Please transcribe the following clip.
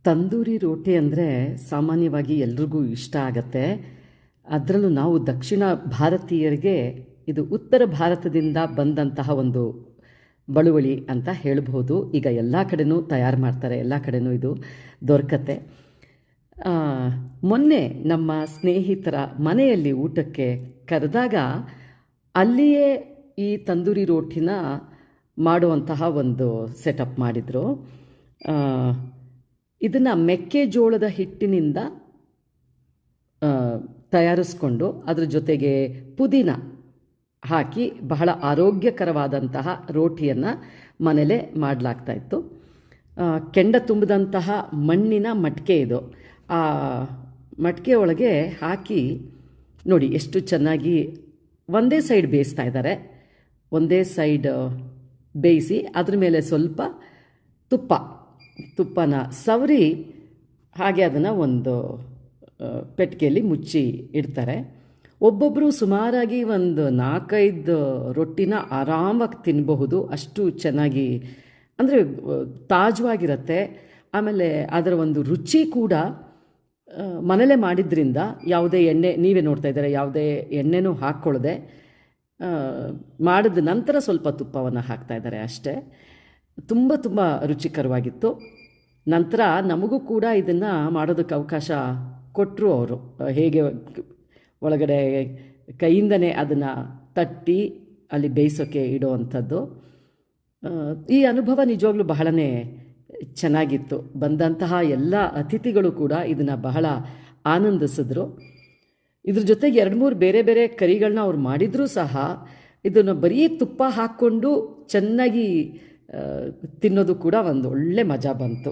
ತಂದೂರಿ ರೋಟಿ ಅಂದರೆ ಸಾಮಾನ್ಯವಾಗಿ ಎಲ್ರಿಗೂ ಇಷ್ಟ ಆಗತ್ತೆ. ಅದರಲ್ಲೂ ನಾವು ದಕ್ಷಿಣ ಭಾರತೀಯರಿಗೆ ಇದು ಉತ್ತರ ಭಾರತದಿಂದ ಬಂದಂತಹ ಒಂದು ಬಳುವಳಿ ಅಂತ ಹೇಳ್ಬೋದು. ಈಗ ಎಲ್ಲ ಕಡೆನೂ ತಯಾರು ಮಾಡ್ತಾರೆ, ಎಲ್ಲ ಕಡೆನೂ ಇದು ದೊರಕತ್ತೆ. ಮೊನ್ನೆ ನಮ್ಮ ಸ್ನೇಹಿತರ ಮನೆಯಲ್ಲಿ ಊಟಕ್ಕೆ ಕರೆದಾಗ ಅಲ್ಲಿಯೇ ಈ ತಂದೂರಿ ರೋಟಿನ ಮಾಡುವಂತಹ ಒಂದು ಸೆಟಪ್ ಮಾಡಿದರು. ಇದನ್ನು ಮೆಕ್ಕೆಜೋಳದ ಹಿಟ್ಟಿನಿಂದ ತಯಾರಿಸ್ಕೊಂಡು ಅದ್ರ ಜೊತೆಗೆ ಪುದೀನ ಹಾಕಿ ಬಹಳ ಆರೋಗ್ಯಕರವಾದಂತಹ ರೋಟಿಯನ್ನು ಮನೇಲೇ ಮಾಡಲಾಗ್ತಾಯಿತ್ತು. ಕೆಂಡ ತುಂಬಿದಂತಹ ಮಣ್ಣಿನ ಮಟ್ಕೆ ಇದು. ಆ ಮಟ್ಕೆ ಒಳಗೆ ಹಾಕಿ ನೋಡಿ ಎಷ್ಟು ಚೆನ್ನಾಗಿ ಒಂದೇ ಸೈಡ್ ಬೇಯಿಸ್ತಾ ಇದ್ದಾರೆ. ಒಂದೇ ಸೈಡ್ ಬೇಯಿಸಿ ಅದ್ರ ಮೇಲೆ ಸ್ವಲ್ಪ ತುಪ್ಪನ ಸವರಿ ಹಾಗೆ ಅದನ್ನು ಒಂದು ಪೆಟ್ಟಿಗೆಯಲ್ಲಿ ಮುಚ್ಚಿ ಇಡ್ತಾರೆ. ಒಬ್ಬೊಬ್ಬರು ಸುಮಾರಾಗಿ ಒಂದು 4-5 ರೊಟ್ಟಿನ ಆರಾಮಾಗಿ ತಿನ್ನಬಹುದು, ಅಷ್ಟು ಚೆನ್ನಾಗಿ ಅಂದರೆ ತಾಜವಾಗಿರುತ್ತೆ. ಆಮೇಲೆ ಅದರ ಒಂದು ರುಚಿ ಕೂಡ ಮನೇಲೇ ಮಾಡಿದ್ರಿಂದ ಯಾವುದೇ ಎಣ್ಣೆ, ನೀವೇ ನೋಡ್ತಾ ಇದ್ದಾರೆ, ಯಾವುದೇ ಎಣ್ಣೆನೂ ಹಾಕ್ಕೊಳ್ಳದೆ ಮಾಡಿದ ನಂತರ ಸ್ವಲ್ಪ ತುಪ್ಪವನ್ನು ಹಾಕ್ತಾಯಿದ್ದಾರೆ ಅಷ್ಟೇ. ತುಂಬ ರುಚಿಕರವಾಗಿತ್ತು. ನಂತರ ನಮಗೂ ಕೂಡ ಇದನ್ನು ಮಾಡೋದಕ್ಕೆ ಅವಕಾಶ ಕೊಟ್ಟರು ಅವರು. ಹೇಗೆ ಒಳಗಡೆ ಕೈಯಿಂದನೇ ಅದನ್ನು ತಟ್ಟಿ ಅಲ್ಲಿ ಬೇಯಿಸೋಕ್ಕೆ ಇಡೋವಂಥದ್ದು. ಈ ಅನುಭವ ನಿಜವಾಗ್ಲೂ ಬಹಳನೇ ಚೆನ್ನಾಗಿತ್ತು. ಬಂದಂತಹ ಎಲ್ಲ ಅತಿಥಿಗಳು ಕೂಡ ಇದನ್ನು ಬಹಳ ಆನಂದಿಸಿದ್ರು. ಇದ್ರ ಜೊತೆಗೆ 2-3 ಬೇರೆ ಕರಿಗಳನ್ನ ಅವ್ರು ಮಾಡಿದರೂ ಸಹ ಇದನ್ನು ಬರೀ ತುಪ್ಪ ಹಾಕ್ಕೊಂಡು ಚೆನ್ನಾಗಿ ತಿನ್ನೋದು ಕೂಡ ಒಂದು ಒಳ್ಳೆ ಮಜಾ ಬಂತು.